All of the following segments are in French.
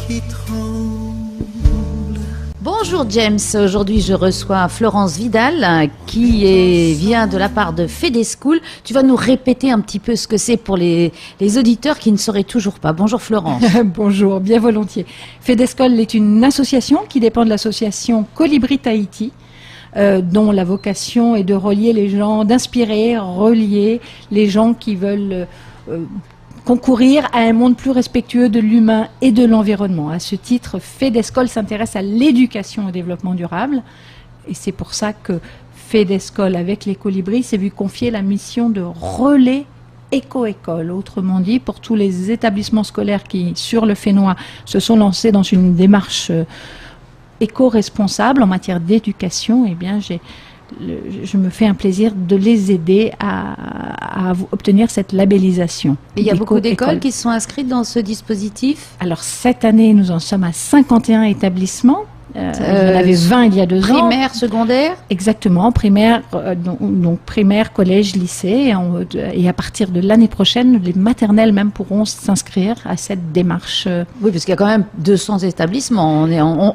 qui tremble. Bonjour James, aujourd'hui je reçois Florence Vidal vient de la part de Fedeschool. Tu vas nous répéter un petit peu ce que c'est pour les auditeurs qui ne sauraient toujours pas. Bonjour Florence. Bonjour, bien volontiers. Fedeschool est une association qui dépend de l'association Colibri Tahiti, dont la vocation est de relier les gens, d'inspirer, relier les gens qui veulent concourir à un monde plus respectueux de l'humain et de l'environnement. À ce titre, Fedeschool s'intéresse à l'éducation au développement durable. Et c'est pour ça que Fedeschool, avec les colibris, s'est vu confier la mission de relais éco-école. Autrement dit, pour tous les établissements scolaires qui, sur le Fénois, se sont lancés dans une démarche éco-responsable en matière d'éducation, eh bien, je me fais un plaisir de les aider à obtenir cette labellisation. Et il y a beaucoup d'écoles qui sont inscrites dans ce dispositif? Alors cette année, nous en sommes à 51 établissements. Il y en avait 20 il y a 2 ans. Primaire, secondaire? Exactement, primaire, donc primaire, collège, lycée. Et à partir de l'année prochaine, les maternelles même pourront s'inscrire à cette démarche. Oui, parce qu'il y a quand même 200 établissements.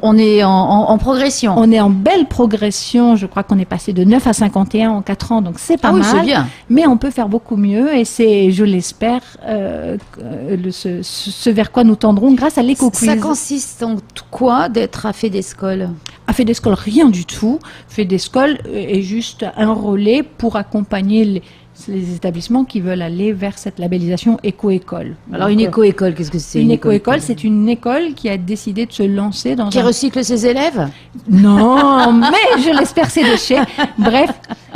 On est en progression. On est en belle progression. Je crois qu'on est passé de 9 à 51 en 4 ans, donc c'est pas mal. C'est bien. Mais on peut faire beaucoup mieux et c'est, je l'espère, ce vers quoi nous tendrons grâce à l'éco-quiz. Ça consiste en quoi d'être à Fedeschool? À Fedeschool, rien du tout. Fedeschool est juste un relais pour accompagner les établissements qui veulent aller vers cette labellisation éco-école. Alors une éco-école, qu'est-ce que c'est? Une éco-école, c'est une école qui a décidé de se lancer dans Qui recycle ses élèves? Non, mais je l'espère ses déchets. Bref,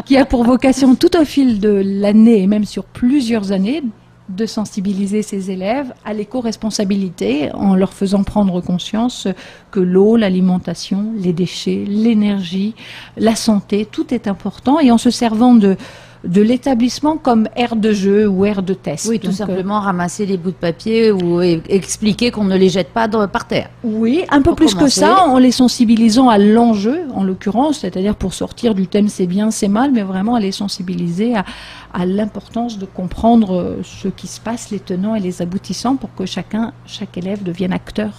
qui a pour vocation tout au fil de l'année et même sur plusieurs années de sensibiliser ses élèves à l'éco-responsabilité en leur faisant prendre conscience que l'eau, l'alimentation, les déchets, l'énergie, la santé, tout est important et en se servant de l'établissement comme aire de jeu ou aire de test. Oui, tout simplement ramasser des bouts de papier ou expliquer qu'on ne les jette pas par terre. Oui, un peu plus que ça, en les sensibilisant à l'enjeu, en l'occurrence, c'est-à-dire pour sortir du thème c'est bien, c'est mal, mais vraiment à les sensibiliser à l'importance de comprendre ce qui se passe, les tenants et les aboutissants pour que chaque élève devienne acteur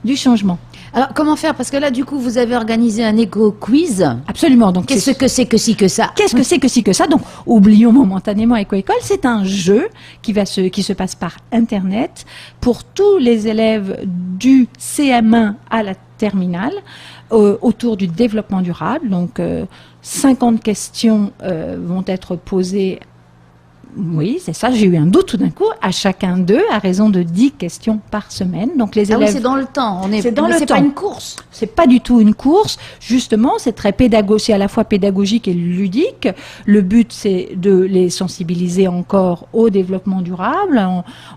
du changement. Alors, comment faire? Parce que là, du coup, vous avez organisé un éco-quiz. Absolument. Donc, qu'est-ce que c'est que si que ça? Qu'est-ce que c'est que si que ça? Donc, oublions momentanément éco-école. C'est un jeu qui se passe par Internet pour tous les élèves du CM1 à la terminale autour du développement durable. Donc, 50 questions vont être posées. Oui, c'est ça, j'ai eu un doute tout d'un coup, à chacun d'eux, à raison de 10 questions par semaine. Donc les élèves... Ah oui, c'est dans le temps, c'est pas une course. C'est pas du tout une course, justement, c'est très c'est à la fois pédagogique et ludique. Le but, c'est de les sensibiliser encore au développement durable,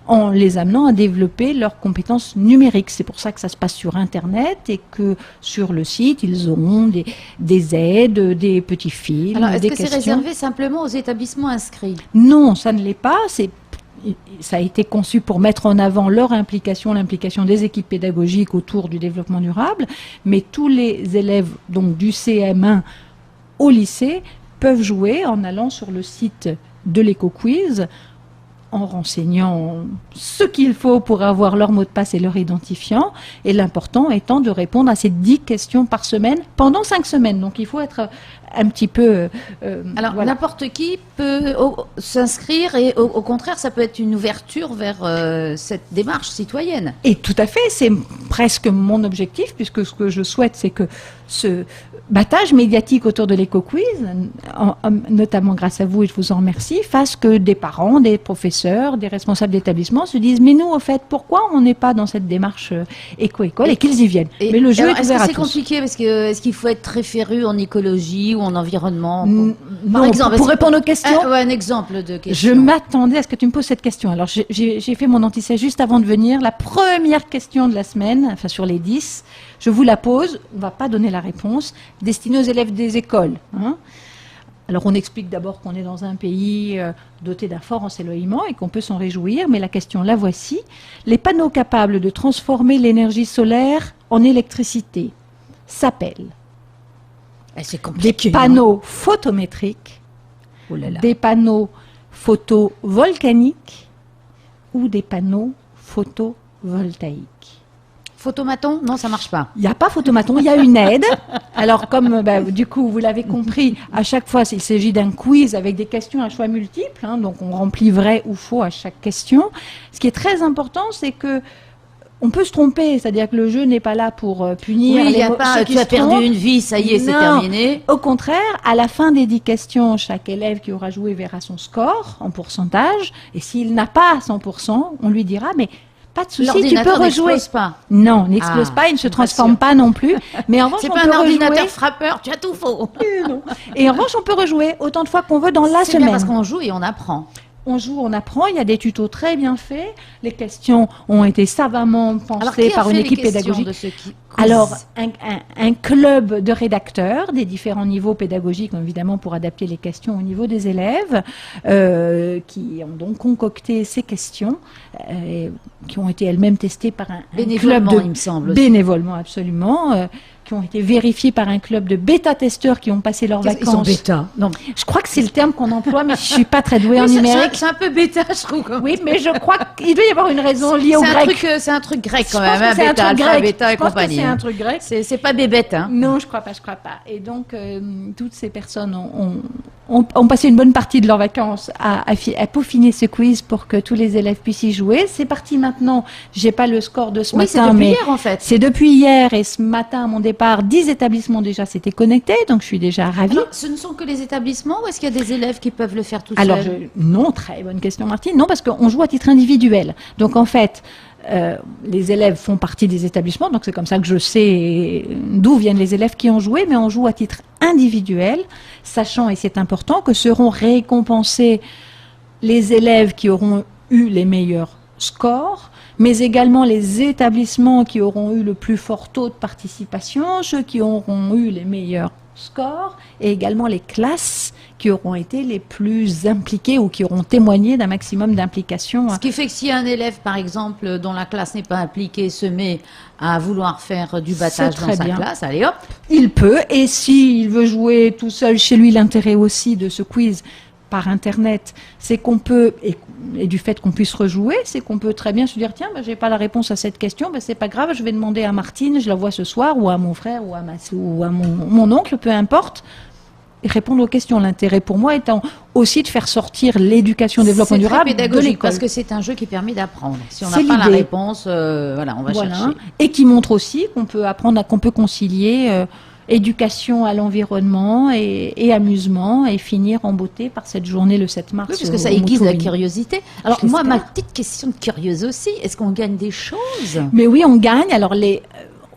en les amenant à développer leurs compétences numériques. C'est pour ça que ça se passe sur Internet et que sur le site, ils auront des aides, des petits films, Alors, est-ce des que questions. c'est réservé simplement aux établissements inscrits? Non, ça ne l'est pas. Ça a été conçu pour mettre en avant leur implication, l'implication des équipes pédagogiques autour du développement durable. Mais tous les élèves donc, du CM1 au lycée peuvent jouer en allant sur le site de l'éco-quiz, en renseignant ce qu'il faut pour avoir leur mot de passe et leur identifiant. Et l'important étant de répondre à ces 10 questions par semaine pendant 5 semaines. Donc il faut être un petit peu... Alors n'importe qui peut s'inscrire et au contraire ça peut être une ouverture vers cette démarche citoyenne. Et tout à fait, c'est presque mon objectif puisque ce que je souhaite c'est que ce battage médiatique autour de l'éco-quiz, notamment grâce à vous et je vous en remercie, fasse que des parents, des professeurs, des responsables d'établissements se disent mais nous au fait pourquoi on n'est pas dans cette démarche éco-école et qu'ils y viennent. Mais le jeu est ouvert à tous. Est-ce que c'est compliqué parce que est-ce qu'il faut être très féru en écologie ou en environnement Par exemple, pour répondre aux questions, un exemple de question. Je m'attendais à ce que tu me poses cette question. Alors j'ai fait mon anti juste avant de venir. La première question de la semaine, enfin sur les 10, je vous la pose. On ne va pas donner la réponse. Destinée aux élèves des écoles. Hein. Alors on explique d'abord qu'on est dans un pays doté d'un fort ensoleillement et qu'on peut s'en réjouir, mais la question la voici. Les panneaux capables de transformer l'énergie solaire en électricité s'appellent des panneaux photométriques, des panneaux photovolcaniques ou des panneaux photovoltaïques. Photomaton? Non, ça marche pas. Il n'y a pas photomaton, il y a une aide. Alors, comme du coup, vous l'avez compris, à chaque fois, il s'agit d'un quiz avec des questions à choix multiples. Donc, on remplit vrai ou faux à chaque question. Ce qui est très important, c'est que on peut se tromper, c'est-à-dire que le jeu n'est pas là pour punir Oui, il les y a pas, ceux qui tu as se perdu trompent. une vie, ça y est, c'est Non. terminé. Au contraire, à la fin des 10 questions, chaque élève qui aura joué verra son score en pourcentage. Et s'il n'a pas 100%, on lui dira, mais pas de souci, tu peux L'ordinateur rejouer. n'explose pas. Non, n'explose Ah, pas, il ne se je suis pas transforme sûre. pas non plus. Mais en revanche, C'est on pas peut un ordinateur rejouer. frappeur, tu as tout faux. Non. Et en revanche, on peut rejouer autant de fois qu'on veut dans la C'est bien semaine. parce qu'on joue et on apprend. On joue, on apprend, il y a des tutos très bien faits. Les questions ont été savamment Alors, pensées qui a par une fait les équipe questions pédagogique. de ce quiz? Alors, un club de rédacteurs des différents niveaux pédagogiques, évidemment, pour adapter les questions au niveau des élèves, qui ont donc concocté ces questions, qui ont été elles-mêmes testées par un club Bénévolement, de... il me semble. Aussi. Bénévolement, absolument. Qui ont été vérifiées par un club de bêta-testeurs qui ont passé leurs Ils sont vacances. bêta. Non. Je crois que c'est le terme qu'on emploie, mais je suis pas très douée en Oui, numérique. c'est un peu bêta, je trouve. Oui, mais je crois qu'il doit y avoir une raison liée au grec. C'est un truc grec quand Je pense même, que c'est un bêta, truc alpha, grec. bêta et Je pense que compagnie. c'est un truc grec. C'est pas bébête, hein. Non, je crois pas. Et donc, toutes ces personnes ont passé une bonne partie de leurs vacances à peaufiner ce quiz pour que tous les élèves puissent y jouer. C'est parti maintenant. J'ai pas le score de ce Oui, c'est matin, depuis mais hier en fait. c'est depuis hier et ce matin à mon départ, 10 établissements déjà s'étaient connectés, donc je suis déjà ravie. Alors, ce ne sont que les établissements ou est-ce qu'il y a des élèves qui peuvent le faire tout Alors, seuls? non, très bonne question, Martine. Non, parce qu'on joue à titre individuel. Donc, en fait, les élèves font partie des établissements, donc c'est comme ça que je sais d'où viennent les élèves qui ont joué, mais on joue à titre individuel, sachant, et c'est important, que seront récompensés les élèves qui auront eu les meilleurs scores, mais également les établissements qui auront eu le plus fort taux de participation, ceux qui auront eu les meilleurs scores, et également les classes qui auront été les plus impliquées ou qui auront témoigné d'un maximum d'implication. Ce qui fait que si un élève, par exemple, dont la classe n'est pas impliquée, se met à vouloir faire du battage dans sa classe, allez hop. Il peut, et s'il veut jouer tout seul chez lui, l'intérêt aussi de ce quiz par Internet, c'est qu'on peut, et du fait qu'on puisse rejouer, c'est qu'on peut très bien se dire, tiens, j'ai pas la réponse à cette question, c'est pas grave, je vais demander à Martine, je la vois ce soir, ou à mon frère, ou à mon oncle, peu importe, et répondre aux questions. L'intérêt pour moi étant aussi de faire sortir l'éducation développement durable de l'école. Parce que c'est un jeu qui permet d'apprendre. Si on n'a C'est pas la l'idée. réponse, voilà, on va chercher. Et qui montre aussi qu'on peut apprendre, qu'on peut concilier éducation à l'environnement et amusement et finir en beauté par cette journée le 7 mars. Oui, parce que ça aiguise la curiosité. Alors moi, ma petite question curieuse aussi, est-ce qu'on gagne des choses? Mais oui, on gagne. Alors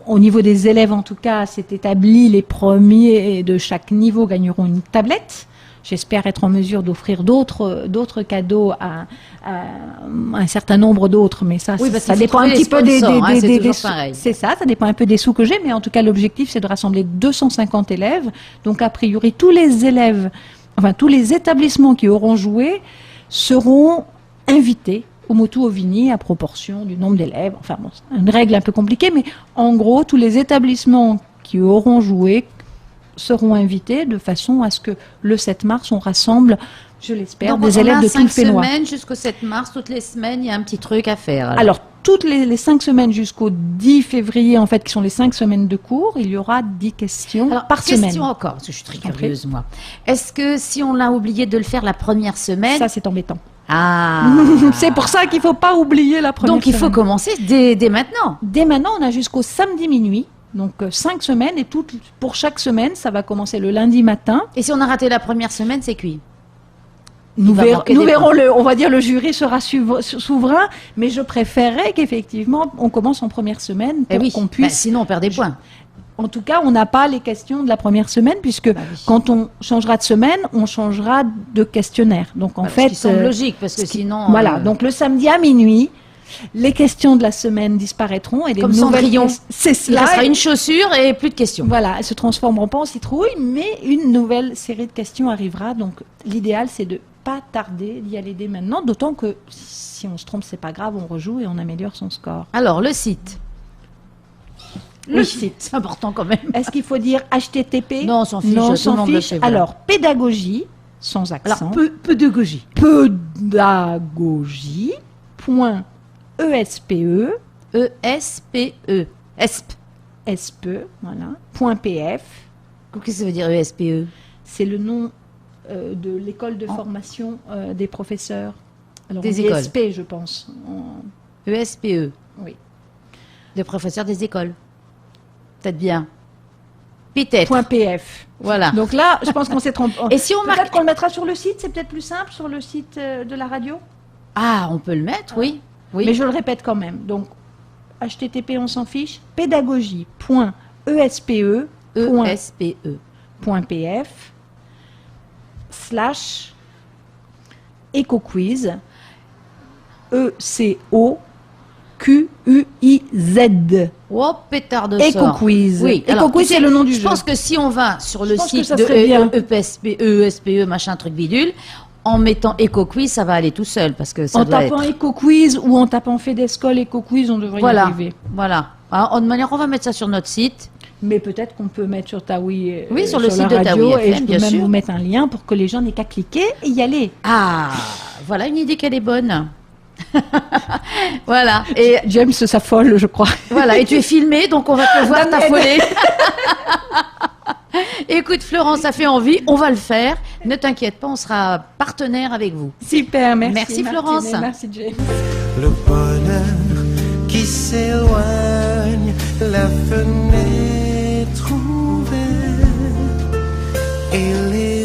au niveau des élèves en tout cas, c'est établi, les premiers de chaque niveau gagneront une tablette. J'espère être en mesure d'offrir d'autres cadeaux à un certain nombre d'autres, mais ça, oui, ça dépend un petit peu des c'est ça dépend un peu des sous que j'ai, mais en tout cas l'objectif c'est de rassembler 250 élèves. Donc a priori tous les élèves, enfin tous les établissements qui auront joué seront invités au Motu Ovini à proportion du nombre d'élèves. Enfin bon, c'est une règle un peu compliquée, mais en gros tous les établissements qui auront joué seront invités de façon à ce que le 7 mars, on rassemble, je l'espère, des élèves de tout le Fénois. 5 semaines jusqu'au 7 mars, toutes les semaines, il y a un petit truc à faire. Alors toutes les 5 semaines jusqu'au 10 février, en fait, qui sont les 5 semaines de cours, il y aura 10 questions par semaine. Question encore, parce que je suis très curieuse, moi. Est-ce que si on l'a oublié de le faire la première semaine... Ça, c'est embêtant. Ah. C'est pour ça qu'il ne faut pas oublier la première Donc il faut semaine. commencer dès maintenant. Dès maintenant, on a jusqu'au samedi minuit. Donc 5 semaines et pour chaque semaine, ça va commencer le lundi matin. Et si on a raté la première semaine, c'est cuit. Nous verrons on va dire le jury sera souverain, mais je préférerais qu'effectivement on commence en première semaine pour qu'on puisse. Sinon on perd des points. En tout cas, on n'a pas les questions de la première semaine puisque quand on changera de semaine, on changera de questionnaire. Donc en fait, ce qui semble logique parce que sinon. Voilà. Donc le samedi à minuit. Les questions de la semaine disparaîtront et des comme nouvelles Cendrillon. C'est cela. Il restera une chaussure et plus de questions. Voilà, elles se transformeront pas en citrouille, mais une nouvelle série de questions arrivera. Donc l'idéal, c'est de pas tarder d'y aller dès maintenant, d'autant que si on se trompe, c'est pas grave, on rejoue et on améliore son score. Alors le site. Le site, c'est important quand même. Est-ce qu'il faut dire HTTP? Non, on s'en fiche. Non, on s'en fiche. Alors pédagogie sans accent. Alors pédagogie. Pédagogie. ESPE. ESPE. ESP. SPE, voilà, point .pf. Qu'est-ce que ça veut dire ESPE? C'est le nom de l'école de formation des professeurs. Alors, Des on dit écoles. SP, je pense. ESPE. Oui. Le professeur des écoles. Peut-être bien. Peut-être. Point .pf. Voilà. Donc là, je pense qu'on s'est trompé. Et si on Peut-être marque... qu'on le mettra sur le site, c'est peut-être plus simple, sur le site de la radio. Ah, on peut le mettre, oui. Oui. Mais je le répète quand même. Donc, http, on s'en fiche, pédagogie.espe.pf ESPE. / EcoQuiz, ECOQUIZ. Oh, pétard de sort. EcoQuiz. Oui, alors, EcoQuiz, tu sais, c'est le nom du je jeu. pense que si on va sur le pense que site ça de serait bien. ESPE, machin truc bidule, en mettant EcoQuiz, ça va aller tout seul parce que ça En doit tapant être... EcoQuiz ou en tapant Fedescol EcoQuiz, on devrait y Voilà, arriver. voilà. Alors, de manière, on va mettre ça sur notre site. Mais peut-être qu'on peut mettre sur Taoui, Oui, sur le la site de radio, Taoui et FM, je peux bien même sûr. vous mettre un lien pour que les gens n'aient qu'à cliquer et y aller. Ah, voilà une idée qu'elle est bonne. Voilà. Et James s'affole, je crois. voilà. Et tu es filmé, donc on va te voir t'affoler. Écoute, Florence, ça fait envie. On va le faire. Ne t'inquiète pas, on sera partenaire avec vous. Super, merci. Merci, Martine, Florence. et merci James. Le bonheur qui s'éloigne, la fenêtre ouverte et les